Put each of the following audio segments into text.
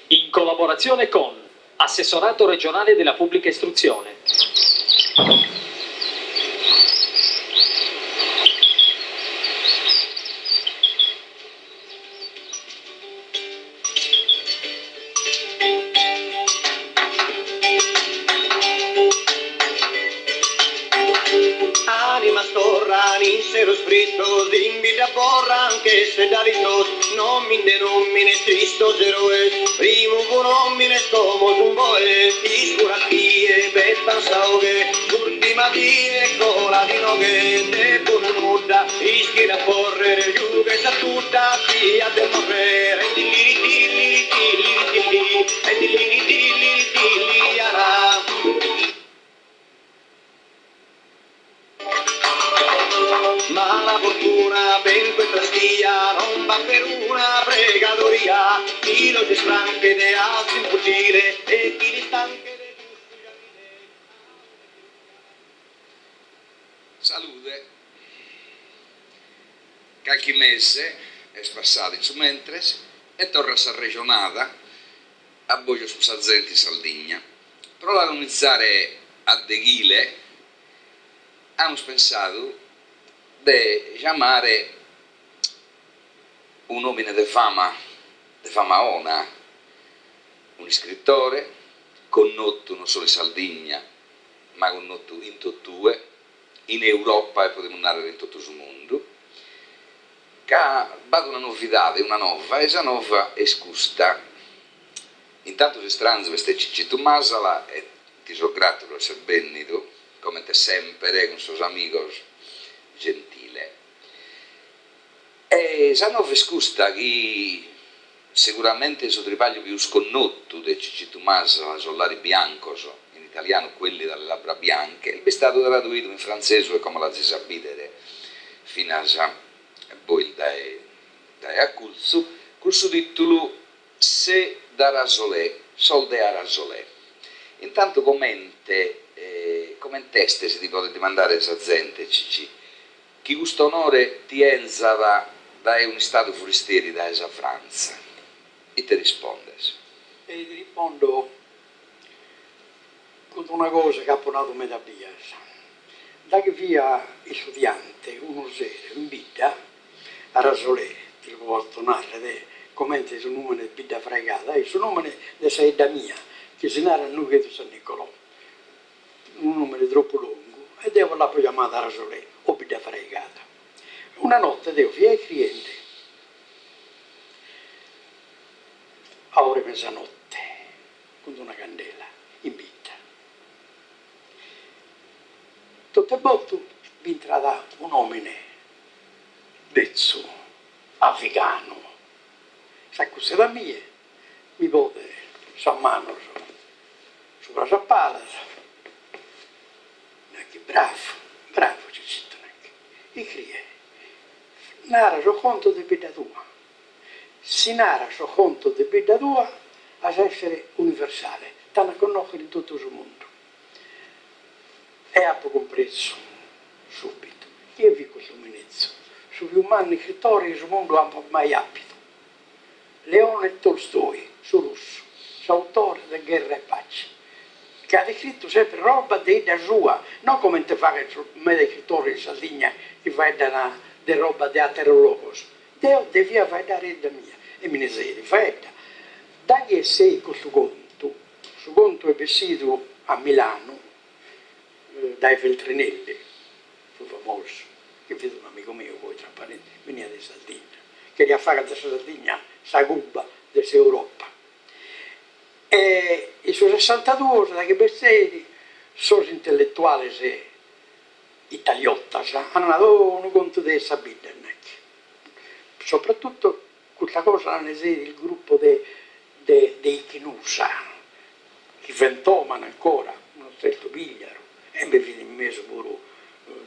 in collaborazione con Assessorato regionale della pubblica istruzione. Anima storra, insero scritto, dimmi da porra, anche se da ritos, non mi denomine tristo eroe, primo buonomine scomo un boe, iscuratie, betta saughe, ultima die, cola di noghe, te buonudda, ischi da correre, giù che sa tutta, fia del morre, e di liri dilli, e di liri dilli, ma la fortuna ben questa stia non va per una pregatoria, chi lo si sfranche de alzi in fucile e chi li stanche de giusti giardine. Salute. Qualche mese è passato in su mentres e torna a regionata a Boggio su Sazzenti in Sardegna. Però a iniziare a Deghile abbiamo pensato di chiamare un uomo di fama ona, un scrittore conosciuto non solo in Sardegna, ma conosciuto in tutte, in Europa e potremmo andare in tutto il mondo, che ha dato una novità, una nuova, e questa nuova è scusta. Intanto si stranza questa Ciccitu Masala e ti sono grato per essere venuto, come te sempre, con i suoi amici gentile. E Sanov scusta che sicuramente il suo tripaglio più sconnoto di Ciccitu Masala, Sollari Biancos, in italiano quelli dalle labbra bianche, è stato traduito in francese come la si sapere fino a poi dai acculso, col sottotitolo Se da Rasolè, Sol de Arasolè. Intanto commenteste se ti potete mandare esa gente, Cici, chi questo onore ti enzava da un stato forestieri da esa Francia. E ti risponde. E ti rispondo con una cosa che ha ponato me da via. Da che via il studiante, uno sera, in vita, a Rasolè, ti lo porto narrare, commenti sul nome di Bidda Fregata, e sul nome di Saida Mia, che si narra a Nughe di San Nicolò, un nome troppo lungo, e devo la poi chiamata Rasolè, o Bidda Fregata. Una notte devo via ai clienti, a ore mezzanotte, con una candela, in vita. Tutto il botto vi entrata un uomo dezzo, africano. Sa cosa da mia, mi pone sa mano sopra la pala. Bravo, Cicitto. E cria, nara so conto di vita tua. Si nara so conto di vita tua a essere universale, tanto conoscere in tutto il mondo. E ha compreso subito. Io vi questo minezzo, su più umani scrittori sul mondo hanno mai abito. Leone Tolstoi, su russo, autore di Guerra e Pace, che ha descritto sempre roba di da sua, non come te fa me dei scrittori in Sardegna che vai da roba di aterologos. Deo devia vai da reda mia, e me ne sei, fai da che sei questo conto è vestito a Milano, dai Feltrinelli, fu famoso, che vedo un amico mio, poi tra parenti, veniva di Sardegna, che gli ha fatto da Sardegna sa gubba dell'Europa. E i suoi 62 da che persedi sono intellettuali italiottas, hanno dato un conto di Sabidernec. Soprattutto questa cosa ne sei il gruppo dei Chinusa, che ventomano ancora, uno stesso pigliaro, e mi viene in mezzo pure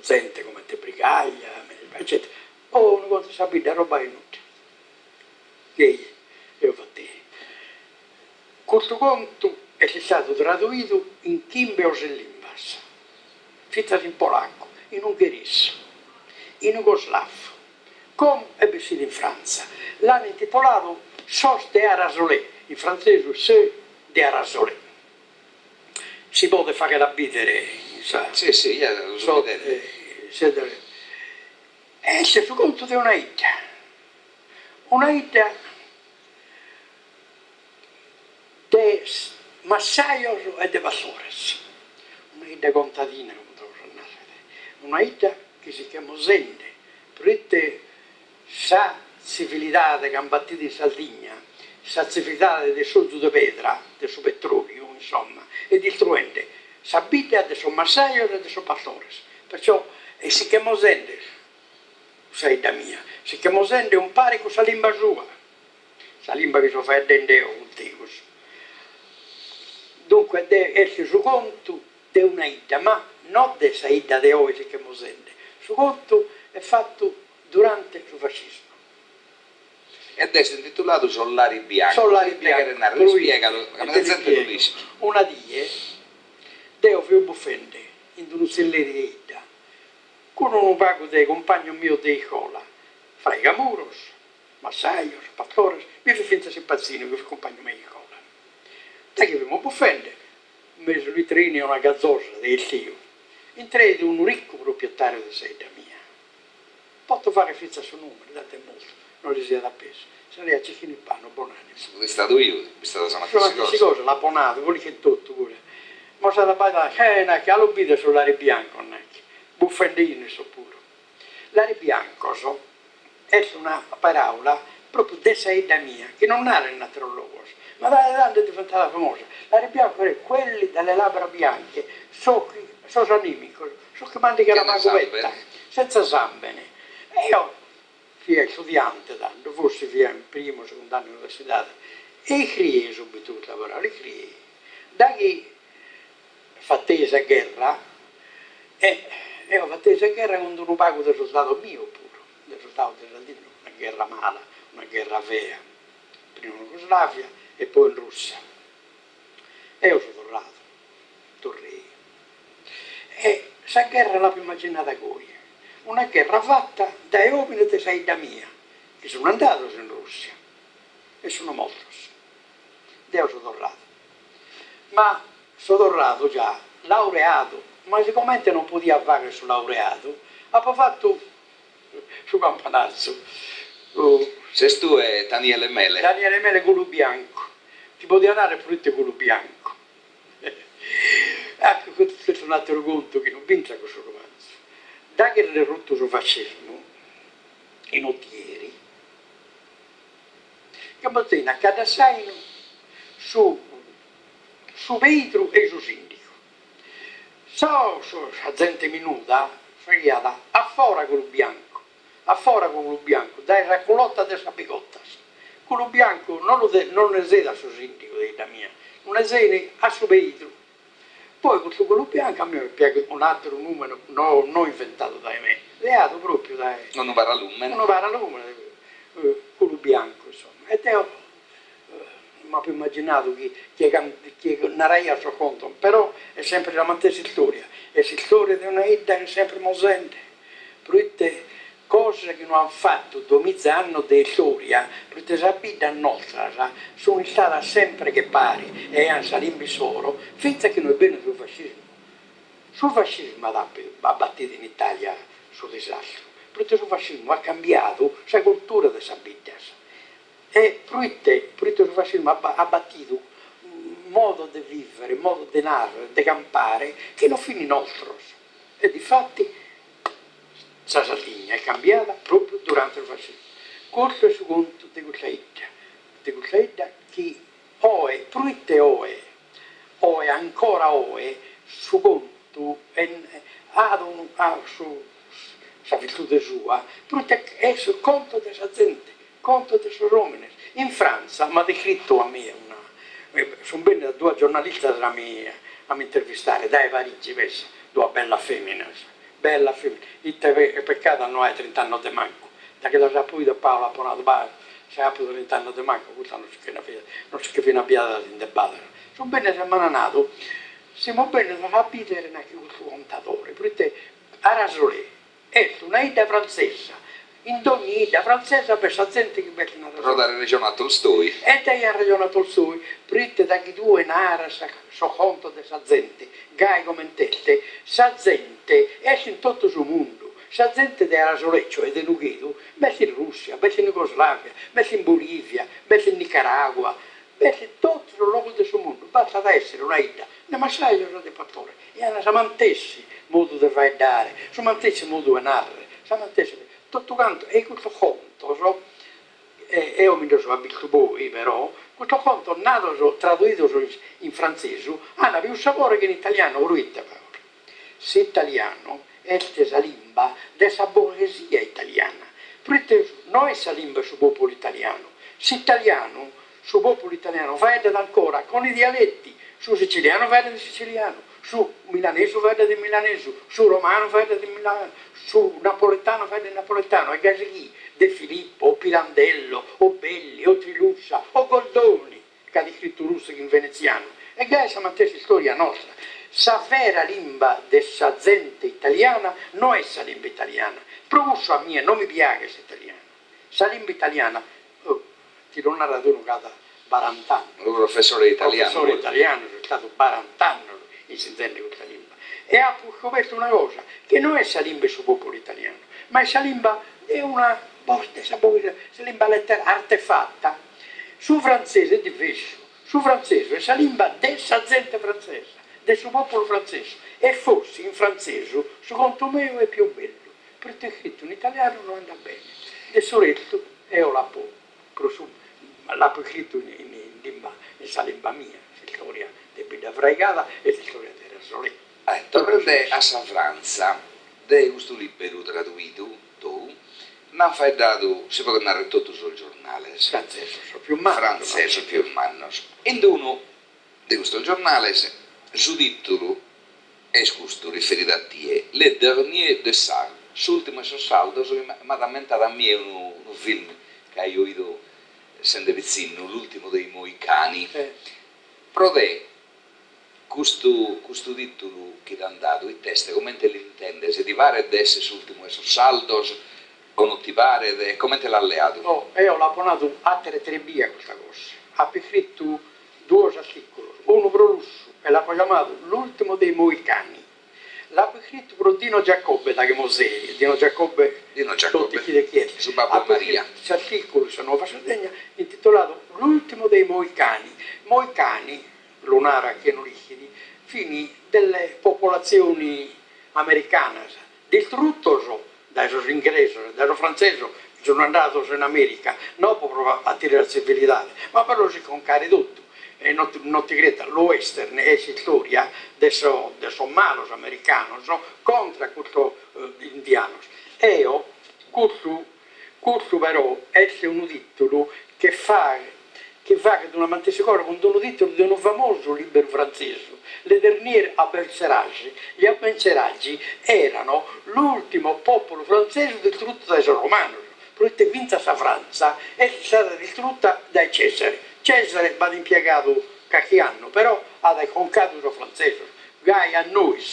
gente come te Brigaglia, eccetera. O un conto di Sabidernec, roba inutile. Che io ho fatto. Questo conto è stato tradotto in 15 lingue, fatto in polacco, in ungherese, in jugoslavo, come è vestito in Francia. L'hanno intitolato Sos de Arasolè, in francese c'est de Arasolé. Si può fare la bidere, sa? Sì, io lo so vedere. E se su conto di una ida de massaios e de valores, una ida contadina, come devo una ida che si chiama Zende, perché sa civiltà che hanno battuto in Sardegna, sa civiltà del soldo di pedra, del suo petrolio, insomma, e distruente, sa vita del suo massaios e del suo valores. Perciò si chiama Zende, sei da mia, si chiama Zende un pari con la lingua sua, la lingua che si fa dentro un ticus. Dunque, esce su conto di una ida, ma non di questa ida di oggi che si sente. Su conto è fatto durante il fascismo. E adesso è intitolato Solari Bianco. Solari Bianco. Spiegalo, una die, Deo fu buffende, in un uccelleri di ida, con un pago di compagno mio di scuola, fra i Gamuros, Massaios, Pastores, mi fu finta simpazzino che fu compagno mio di scuola. Da che abbiamo buffende, messo lui trini una gazzosa del Dio, in tre di un ricco proprietario di sede mia. Posso fare fizza sul numero, date molto, non gli sia da peso. Se lei a cecchino il panno, buonanimo. Sono stato io, mi è stata una queste cose, l'abbonato, quelli che tutto pure. Ma se la bada, che all'ubito sull'are bianco, buffendino so pure. L'are bianco è una parola proprio di sede mia, che non era in naturologo. Ma da tanto è diventata famosa. L'are bianco è quelli dalle labbra bianche, sono animici, so che mandiano la magovetta, senza zambene. E io, fui studiante, tanto, forse fui in primo o secondo anno all'università, e criei subito la parola, le criei. Da che fattesi a guerra, io ho fatto questa guerra con un pago del risultato mio pure, del risultato del Sardegna, una guerra mala, una guerra vera, prima in Jugoslavia e poi in Russia. E io sono tornai. E questa guerra l'ho immaginata voi, una guerra fatta dai uomini di Saida mia, che sono andati in Russia, e sono molti. Io sono tornato. Ma sono tornato già, laureato, ma siccome non potevo fare sul laureato, ho fatto su campanazzo. Se tu è Daniele Mele. Daniele Mele con lo bianco. Ti potevi andare pure con lo bianco. Ecco, questo è un altro conto che non pensa questo romanzo. Da che è rotto sul fascismo, i nottieri, che bottena a cada saino su vetro e su sindico. La gente minuta, fregata, a fuori con lo bianco, dai raccolotta delle sapicottas. Con lo bianco non ne sede su sindico della mia, non ne sede a su vetro. Poi con quello bianco a me mi piace un altro numero, non inventato da me, leato proprio da... Non va a lume. Non va a lume, quello bianco, insomma. E te mi ho immaginato che narrai a suo conto, però è sempre la stessa storia, è la storia di una vita che è sempre mosente, perché cose che non hanno fatto 2000 anni di storia, perché la vita nostra sono stata sempre che pari e hanno salito solo, finché che noi bene sul fascismo. Sul fascismo ha battuto in Italia sul disastro, perché sul fascismo ha cambiato la cultura della vita. E perché il fascismo ha battuto un modo di vivere, un modo di narrare, di campare, che non finì nostro. E difatti la Sardegna è cambiata proprio durante il fascismo. Questo è il conto di questa idea che oggi, perché oggi ancora oggi, su conto ha la virtù sua, perché è sul conto della gente. Conto dei suoi uomini. In Francia mi ha descritto a me, sono bene due giornalisti a mi intervistare, dai Parigi, due bella femmina, il peccato non è 30 anni di manco, da che la saputo Paolo ha ponato se ha avuto 30 anni di manco, questo non si che fino a piada in debattere. Sono bene se mi hanno nato, siamo bene da capire anche questo contatore, perché a Rasolé è una idea francese, in ogni ida francese per la gente che mette una Però dalla regione a Tolstoi. e te ha ragione Tolstoi, pritte da chi due nara so conto della gente, gai come te, sa gente esce in tutto il mondo, sa gente della Soleccio e del Nughedo, metti in Russia, metti in Jugoslavia, metti in Bolivia, metti in Nicaragua, metti in tutto il luogo del mondo, basta da essere una ida, ne massaggio di pattore, e hanno samantessi modo di fare dare, samantessi modo di narrare, samantessi tutto quanto, e questo conto, so, io mi sono abituato però, questo conto nato, tradotto in francese, ha più sapore che in italiano, ruite però. Se italiano è la lingua della borghesia italiana, perché noi è la lingua sul popolo italiano, se italiano, sul popolo italiano, vede ancora con i dialetti, su siciliano vede di siciliano, su milanese vede di milanese, su romano vede di milano, su napoletano vede di napoletano, e Gaseghi, De Filippo, o Pirandello, o Belli, o Trilussa, o Goldoni, che ha scritto russo in veneziano. E questa è la storia nostra. La vera lingua della gente italiana non è la lingua italiana. Provusso a mia, non mi piace questa italiana. La lingua italiana, ti non ha ragione cada 40 anni. Un professore italiano. Professore italiano, sono stato 40 anni in sentendo questa lingua. E ha scoperto una cosa, che non è la lingua sul popolo italiano, ma è la lingua, è una lingua letteraria artefatta. Su francese è diverso, su francese è la lingua della gente francese, del suo popolo francese. E forse in francese, secondo me, è più bello, perché scritto in italiano non anda bene. De soretto, io l'ho scritto in questa lingua mia, la storia di Bida Fraigata e la storia della Soletto. Tornando a San Franza, di questo libro tradotto, tu, non fai dato, si può narrare tutto sul giornale. Francese, sono più mano. Francese più o meno. In uno di questo giornale, su titolo, è questo riferito a te, Le Dernier de Sal, l'ultimo saldo, mi ha commentato a me un film che ho visto sempre vicino, l'ultimo dei Moicani. Però questo titolo che ti hanno dato, il testo, come te l'intende? Se ti pare di essere l'ultimo saldo o non ti pare, come te l'ha alleato? No, io l'ho ponato a tre via questa cosa. Ha scritto due articoli, uno per russo e l'ha chiamato L'ultimo dei Moicani. L'ha scritto per Dino Giacobbe da che musei, Dino Giacobbe, tutti chi le chiede. Su Babbo Maria. Questi articoli sono Nuova Sardegna, intitolato L'ultimo dei Moicani. Moicani, lunara che non richiedi, fini delle popolazioni americane, distrutto dai inglesi, dai francesi, sono andato in America, non per attirare la civiltà, ma per lo si concare tutto. E non ti creda, l'Western è storia dei malos americanos contro questi indianos. E io, questo però è un titolo che fa di una mantisicora con un titolo di un famoso libro francese, Le Dernier Abenceraggi. Gli Abenceraggi erano l'ultimo popolo francese distrutto dai romani, perché vinta la Francia è stata distrutta dai Cesari. Cesare va impiegato qualche anno, però ha concato il francese. Gai a noi,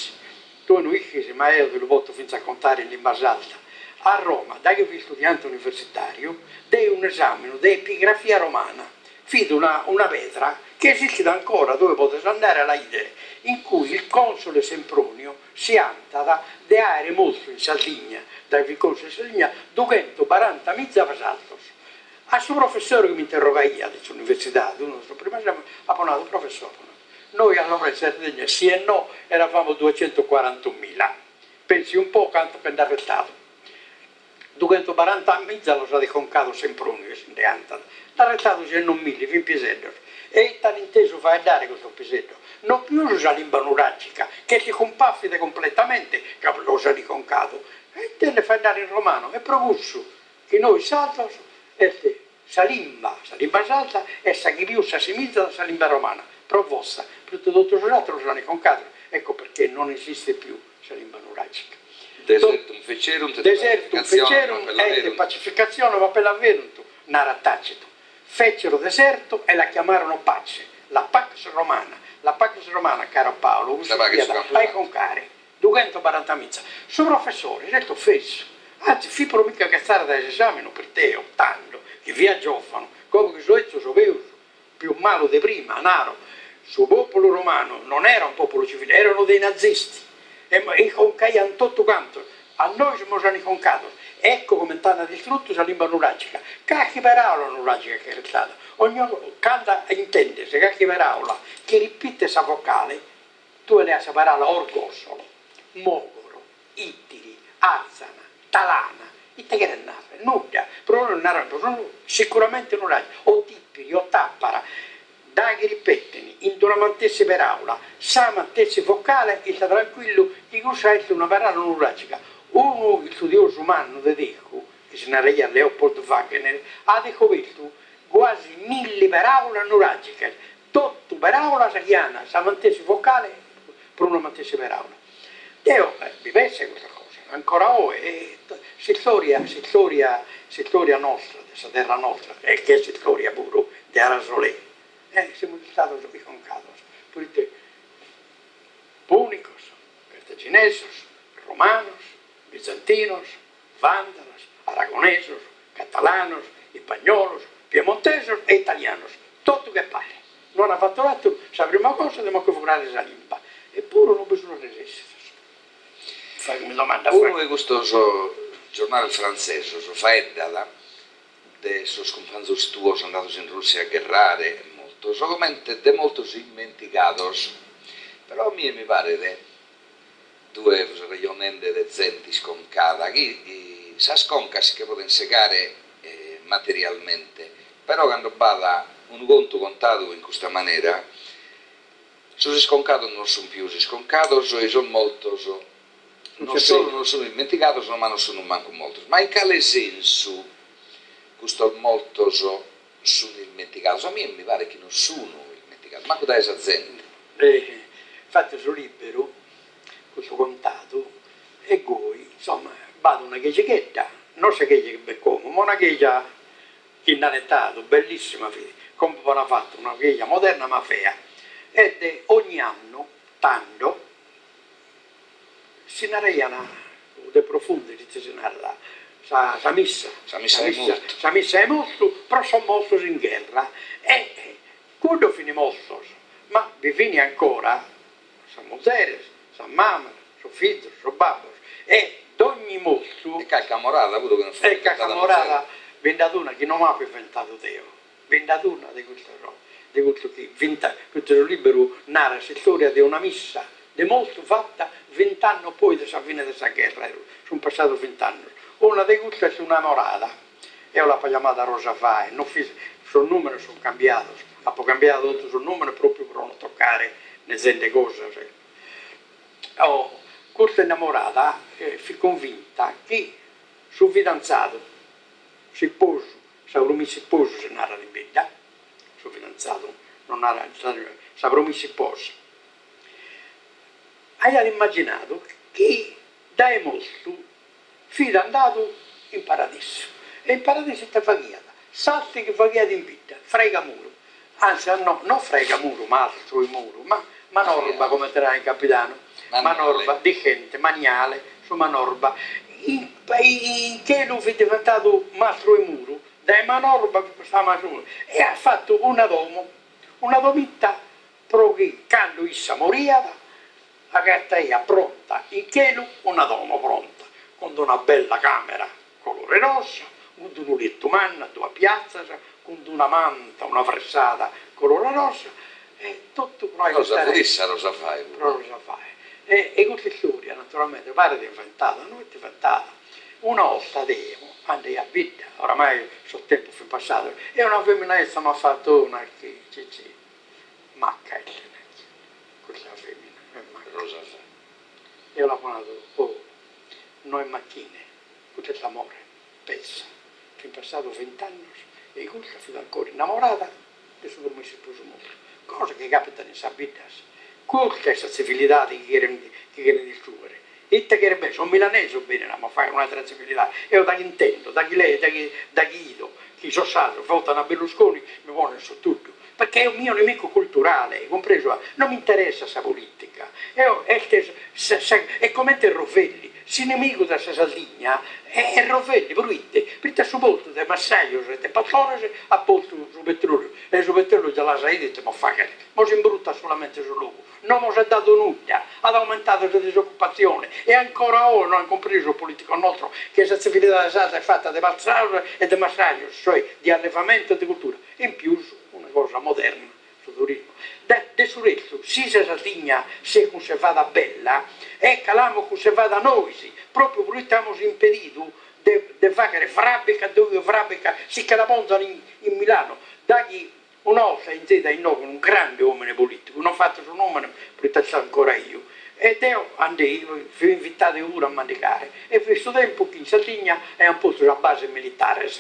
tu non dici, ma io ve lo posso finire a contare in lingua alta. A Roma, da che vi studiante universitario, dei un esame di epigrafia romana, fido una vetra che esiste ancora, dove potete andare a leggere, in cui il console Sempronio si anta di aree molto in Sardegna, dai viconsoli in Sardegna, 240 mizza vasaltos. A suo professore che mi interroga io all'università, uno del primo esame, ha parlato, professore, noi allora in Sardegna sì e no eravamo 241.000, pensi un po' quanto per arrestato. 240 mizza lo sa concato Sempronio che si indianta, l'arrestato si è non 1.000, fin pisello, e tal inteso fa dare questo pisello, non più usa la lingua nuragica, che si compaffide completamente, che lo sa di concato, e te ne fa dare in romano, e provusso che noi saltos, sa lingua salta e sa chi più sa similita la lingua romana, proposta, tutto dottor altro lo ne concato, ecco perché non esiste più la lingua nuragica. Desertum fecerum e pacificazione va per l'avvenuto, narra Tacito. Fecero deserto e la chiamarono pace, la Pax Romana. La Pax Romana, caro Paolo, hai concare 240 mizza. Suo professore, detto fesso, Anzi, fipro mica cazzare da esame per te, optando, che viaggiavano, come che so sapevo, più malo di prima, naro. Suo popolo romano non era un popolo civile, erano dei nazisti. E concaiano tutto quanto. A noi ci hanno concato. Ecco come è stata distrutta la lingua nuragica. Cacchi per aula nuragica che è stata. Ognuno canta a intendersi, cacchi per aula, che ripete questa vocale, tu le hai separata orgossolo, mogoro, ittiri, arzana, talana, e te che ne narra, nulla, però non narra, sicuramente nuragica, o tippiri, o tappara, daghi ripetteni, indonamantessi per aula, samantessi vocale, e sta tranquillo, che cosa è una parola nuragica. Uno studioso umano tedesco, che si narra Leopold Wagner, ha scoperto quasi 1000 parole nuragiche, tutto per aula si chiama samantessi vocale, pronomantessi per aula. Io mi pensa questa cosa, ancora oggi, se storia nostra, questa terra nostra, e che è storia pure di Arasolè, siamo stati concados, purite púnicos, cartaginesos, romanos, bizantinos, vándalos, aragonesos, catalanos, spagnolos, piemontesos e italianos, tutto che pare. Non ha fatto l'atto, la prima cosa dobbiamo configurare la lingua, eppure non bisogna resistere. Fammi domanda. Uno di questo giornale francese, Faeddala, de sus compañeros tuos andados en Rusia a guerrare, molto, solamente de moltos dimenticados, però a mí mi pare de due regionende de gente sconcada, chi sas concas che poten segare materialmente, però quando vada un conto contato in questa maniera, sos sconcados non sono più sconcados e sono moltos, non solo non sono dimenticados, ma non sono manco moltos. Ma in quale senso questo moltos sono dimenticados? A me mi pare che non sono dimenticados, manco da esa gente. Infatti sono libero, questo contato, e voi, insomma, vado una chiechetta, non so che come, ma una chiesa che non è stato, bellissima, come hanno fatto, una chiesa moderna ma fea, ed ogni anno, tanto, si narrano de profondi, si narra, sa missa è molto, però sono molto in guerra, e quando finimos, ma vi fini ancora, San Mujeres, San Mamma, San Figlio, San Babbo, e d'ogni mostro, E calca morata, pure che non fa. e cacamorata, vendaduna che non mi ha inventato Dio, vendaduna di questa roba, di questo che questo libro narra la storia di una missa, di molto fatta 20 anni poi della fine della guerra, sono passati 20 anni. Una di queste è una morata, io l'ho chiamata Rosa Fai, il suo numero sono cambiato, ho cambiato tutto il suo numero proprio per non toccare le sente cose. Questa innamorata fu convinta che suo fidanzato, si sposo, saprò si sposo se non era in vita, suo fidanzato non era, saprò si sposo. Hai immaginato che da molto fu andato in paradiso, e in paradiso è faghiata, salti che faghiata in vita, frega muro, anzi no, non frega muro, ma altro il muro, ma manorba come dirà il capitano, manorba di gente, magnale, su manorba, in che lui è diventato mastro il muro, dai manorba e ha fatto una domitta, proprio quando essa moriva, la cartaia pronta, in chelo una donna pronta, con una bella camera colore rossa, con un letto manna, due piazze, con una manta, una fressata colore rossa, e tutto Rosa Frissa, Rosa Fai. Rosa Fai. E questa storia naturalmente pare di inventata, non è inventata. Una volta Demo, andai a vita, oramai sul tempo fu passato, e una femminetta mi ha fatto una che macca, questa femmina. Rosa Fai. Io l'ho chiamato, noi macchine, questo è l'amore, pensa, che in passato 20 anni e questa fu ancora innamorata e sono mi si sposo molto, cosa che capita in vita, questa è questa civiltà che quiere distruggere. E te che sono milanese, bene, ma fare un'altra civiltà, io da chi intendo, da chi lei, da chi io, chi sono stato, votano a Berlusconi, mi vogliono su tutto. Perché è un mio nemico culturale, compreso, non mi interessa questa politica. È come te Rovelli, si nemico da Sardegna è Rovelli, perché su volta di massaggio e di patrone a posto su petrolio, e su petrolio già l'ha detto, ma fa che, ma si imbrutta solamente sul luogo, non mi ha dato nulla, ha aumentato la disoccupazione, e ancora ora non ha compreso il politico nostro che questa civiltà è fatta di massaggio e di massaggio, cioè di allevamento e di cultura, in più una cosa moderna sul turismo. De su resto, se la Sardegna si è conservata bella, è che l'abbiamo conservata noi, proprio perché abbiamo impedito di fare fabbrica, si che la montano in Milano, dagli un'altra in zeta in no con un grande uomo politico, non ho fatto il suo nome, perché c'è ancora io. Ed io andai, fui invitato ora a mandicare, e per questo tempo che in Sardegna è un posto a base militare,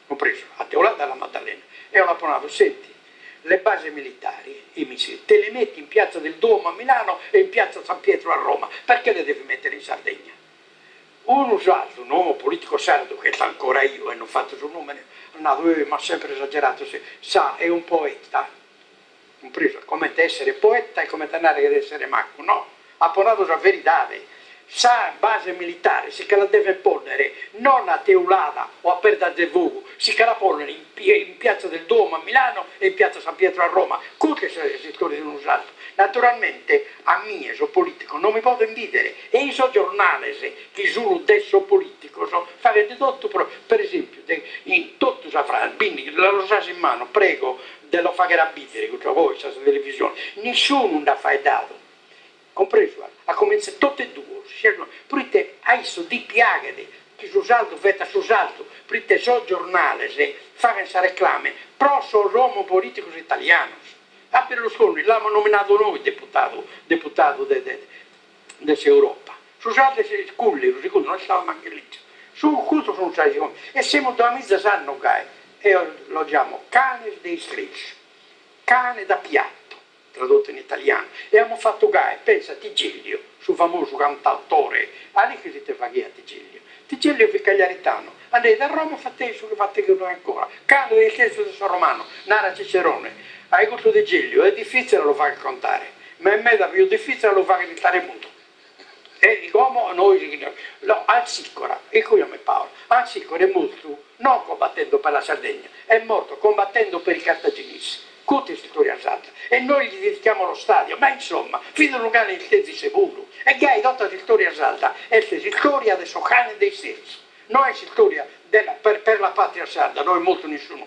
compreso, a Teolata della Maddalena, e ho apponato, senti, le basi militari, te le metti in piazza del Duomo a Milano e in piazza San Pietro a Roma, perché le devi mettere in Sardegna? Uno usato, un uomo politico sardo, che sta ancora io e non ho fatto il suo nome, ma ha sempre esagerato, sa, è un poeta, compreso, come essere poeta e come tenere ad essere macco, no, ha parlato la verità, sa base militare, si che la deve porre non a Teulada o a Perda del Vogo, si che la porre in piazza del Duomo a Milano e in piazza San Pietro a Roma, qualche settore di un usato. Naturalmente a me, sono politico, non mi posso invidere, e i suoi giornali che sono adesso politico, fare di tutto, per esempio, in tutto la Francia, quindi la rosata in mano, prego, dello fare abitare, che voi, questa televisione, nessuno non ha fai dato. Compreso, a cominciare tutte e due, perché hai di piaghe che su salto, fetta su salto, perché so giornale, se fanno questa reclame, però sono uomini politici italiani. A Berlusconi l'hanno nominato noi deputato dell'Europa. Su salto si sculli, non stavamo anche lì. Su questo sono stati, e siamo da mezza sanno che, e lo chiamo cane dei strisci, cane da piatto, tradotto in italiano, e abbiamo fatto gare, pensa a Tigelio, su famoso cantautore, lì che si te fa chi a Tigelio? Tigelio è cagliaritano, andate a Roma, fate su che fate che non ancora, cade del testo del San Romano, Nara Cicerone, hai questo Tigelio, è difficile lo fare contare, ma è mezzo più difficile lo fare stare muto. E come noi, no, Alsicora, e qui io Paolo, Alsicora è morto non combattendo per la Sardegna, è morto combattendo per i cartaginesi. Questa è storia esatta, e noi gli dedichiamo lo stadio, ma insomma, fino a un cane il tesi sicuro, e che hai tutta la storia esatta, è la storia del cane dei sensi, non è la storia per la patria sarda, noi molto nessuno,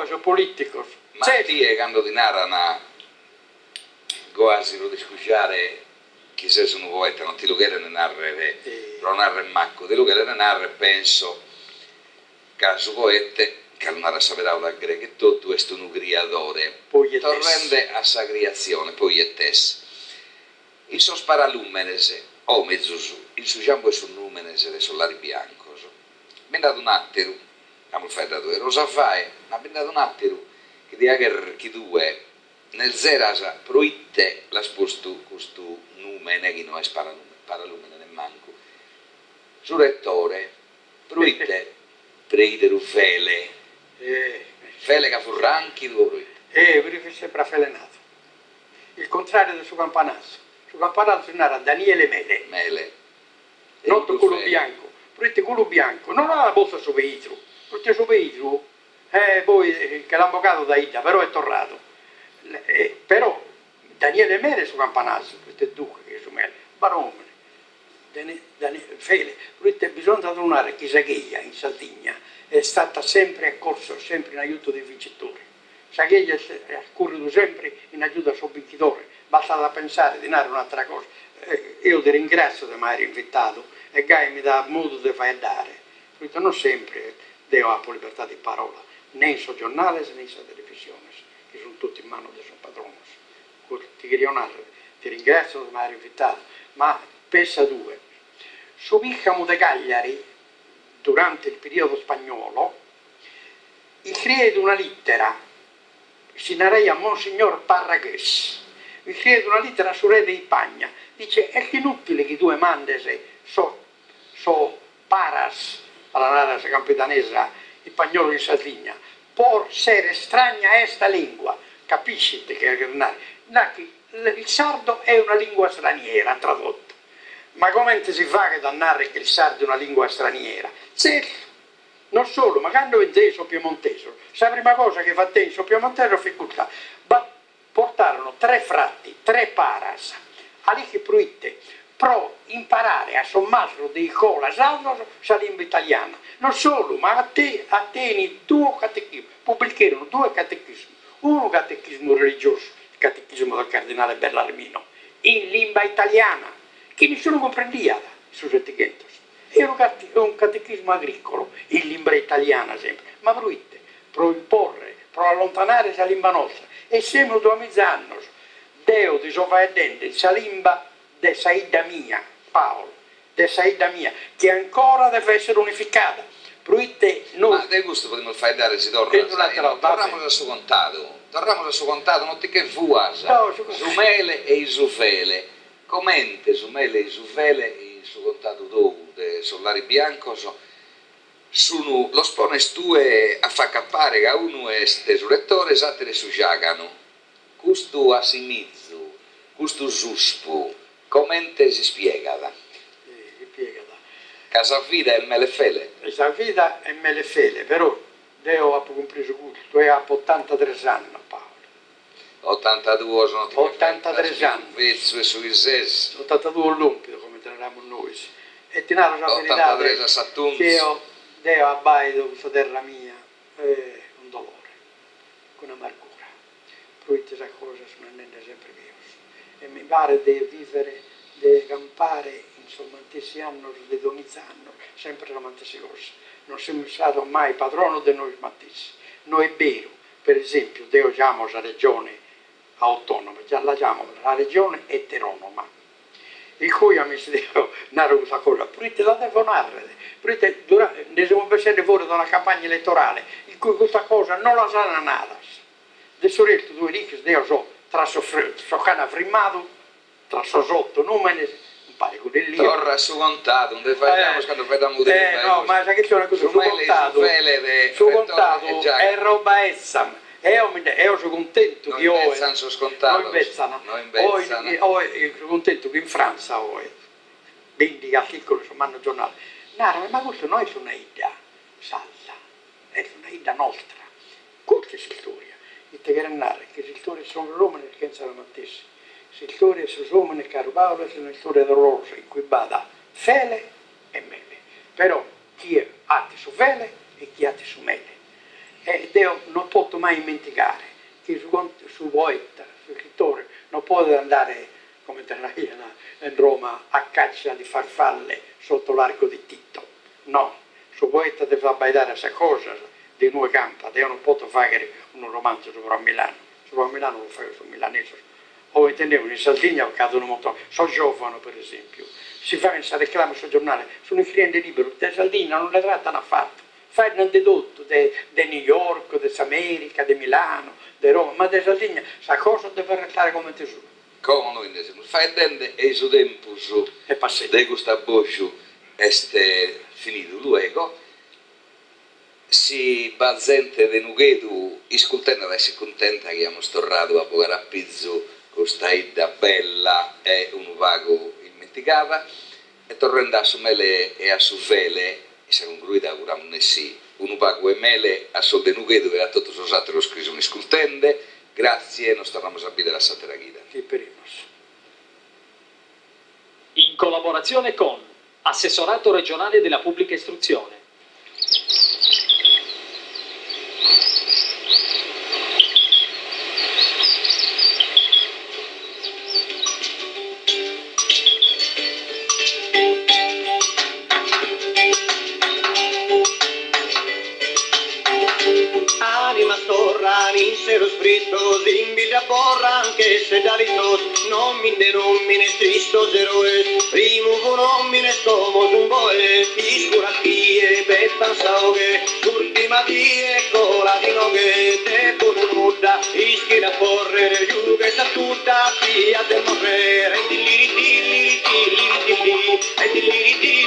sono politico. Ma ti è quando di narana, quasi lo discussiare, chi se sono poeta, non ti lo chiede narrare, però narra macco, ti lo chiede narrare, penso, caso poete, che non era sapere la greca e tutto, è un criadore, torrende a sa creazione, poi è tes. Il suo sparalumenese, o mezzo su, il suo giambo è sul numenese del solare bianco, ben dato un attimo, abbiamo fatto rosa fai, ma ben dato un attimo, che di aver chi due, nel zerasa, proitte la spostu, questo numene, che non è paralumene ne manco, su rettore, proitte, preidere fele, fele che fu ranchi dove perché sempre affelenato. Il contrario del suo campanasso. Il suo campanasso era Daniele Mele. non quello bianco. Perché quello bianco non ha la borsa su vetro. Perché su vetro, poi che l'ha invocato da Ida, però è tornato. Però Daniele Mele su campanasso, questo è duca che su Mele, barone. Fele, perché bisogna tornare che Sagheia in Sardegna è stata sempre a corso, sempre in aiuto dei vincitori. Sagheia ha corrido sempre in aiuto al suo vincitore, basta da pensare di dare un'altra cosa. Io ti ringrazio di aver invitato e Gai mi dà modo di fare andare, perché non sempre devo la libertà di parola, né in suo giornale né in sua televisione, che sono tutti in mano del suo padrone. Ti ringrazio di aver invitato, ma pensa due. Su Viccamo de Cagliari, durante il periodo spagnolo, il credo una lettera, si narrei a Monsignor Parragués, il credo una lettera su Re di Pagna, dice, è inutile che tu mandese so paras, alla nara capitanesa, il spagnolo in Sardegna, por ser strana a esta lingua, capisci che il sardo è una lingua straniera, tradotto. Ma come si fa che dannare che il sardo è una lingua straniera? Certo, non solo, ma quando inteso piemontese, la prima cosa che fa tenso piemontese è facoltà. Portarono 3 fratti, 3 paras, lì che pruitte, pro imparare a sommarlo di cola salvo la lingua italiana. Non solo, ma a Ateni 2 catechismi, pubblicarono 2 catechismi, uno catechismo religioso, il catechismo del cardinale Bellarmino, in lingua italiana, che nessuno comprendia sus etichetos. E un catechismo agricolo, in lingua italiana sempre, ma pruitte, pro imporre, pro allontanare la lingua nostra. E siamo 2000 anni, Deo di sofaedende, la lingua de saida mia, Paolo, de saida mia, che ancora deve essere unificata. Pruitte noi... Ma del gusto potremmo fare dare, si torna, torniamo al suo contato, non ti che fuasa, No, Sumele e Isufele, commente Sumele e Isufele, il suo contato dopo, de Solari Bianco, sono lo spones tue a fa cappare che uno è tesurettore esattere su giagano, questo asimizzu, questo suspu, commente si spiegata. Casavida e Melefele. Casavida e Melefele, però Deo ha compreso tutto, e ha 83 anni Paolo. 82 sono 83 anni. Vezzo e sui ses. 82 all'umpido, come teniamo noi. E ti narro la verità 83 a Saturno. che Deo abbaito questa terra mia, un dolore, con amargura. Poi questa cosa sono andando sempre mio. E mi pare di vivere, di campare, insomma, tantissimi anni, di 12 anni, sempre la stessa cosa. Non siamo stati mai patrono di noi stessi. Noi è vero, per esempio, Dio chiama la regione autonoma, già la chiamano la regione eteronoma, il cui ha messo questa cosa, perché la devono narrare, perché ne siamo passati fuori da una campagna elettorale, in cui questa cosa non la sanno nada. De sorelle due ricche, Dio so, tra so cana frimato, tra so sotto, non me ne pare con il lì. Torra su contato, non facciamo quando facciamo delle no, ma sai che c'è una cosa, su contato è roba essa. Io sono contento che noi sono scontato. Noi sono contento che in Francia vendi articoli su Manno Giornale. No, ma questo noi è una idea salsa, è una idea nostra. Qualche storia. E te che narrare che le storie sono romane che non sono stesse. Le storie sono romane, caro Paolo, sono le storie dolorose in cui vada fele e mele. Però chi ha su fele e chi ha su mele. E Dio non posso mai dimenticare che su poeta, su scrittore, non può andare come terraia in Roma a caccia di farfalle sotto l'arco di Tito. No, su poeta deve abbaidare questa cosa di nuove campa. Io non posso fare un romanzo sopra Milano. Sopra Milano lo faccio su milanese. O intendevo in Sardegna cadono molto. So giovane per esempio. Si fa questa reclama sul giornale, sono i clienti liberi, da Sardegna non le trattano affatto. Fanno di tutto, di New York, di America, di Milano, di Roma, ma di Sardegna, questa cosa deve restare come tesoro. Come noi ne siamo, fai dente e su tempo su, di questa voce è finito luego, si balzente di Nughetu, iscoltando adesso è contenta che abbiamo storrato a Bogara a Pizzo, questa idea bella e un vago dimenticava, e tornando a Sumele e a Sufele, e se concluita auguriamo sì, un vago e mele a sol de Nughetu e a tutti i altri lo scrivono iscoltende, grazie, nos tornamos a vedere a Satera Guida. In collaborazione con Assessorato regionale della pubblica istruzione. Anima storra, nisero spritto, zimbiglia porra, anche se da ritos, nomine tristo zero es, primo nomine scomo zumboe, iscuratie, bettan saughe, ultima die, cola di noghe, te nuda, ischina porre, giuge sa tutta, fia del morre, rendi liriti, liriti, liriti, rendi liriti,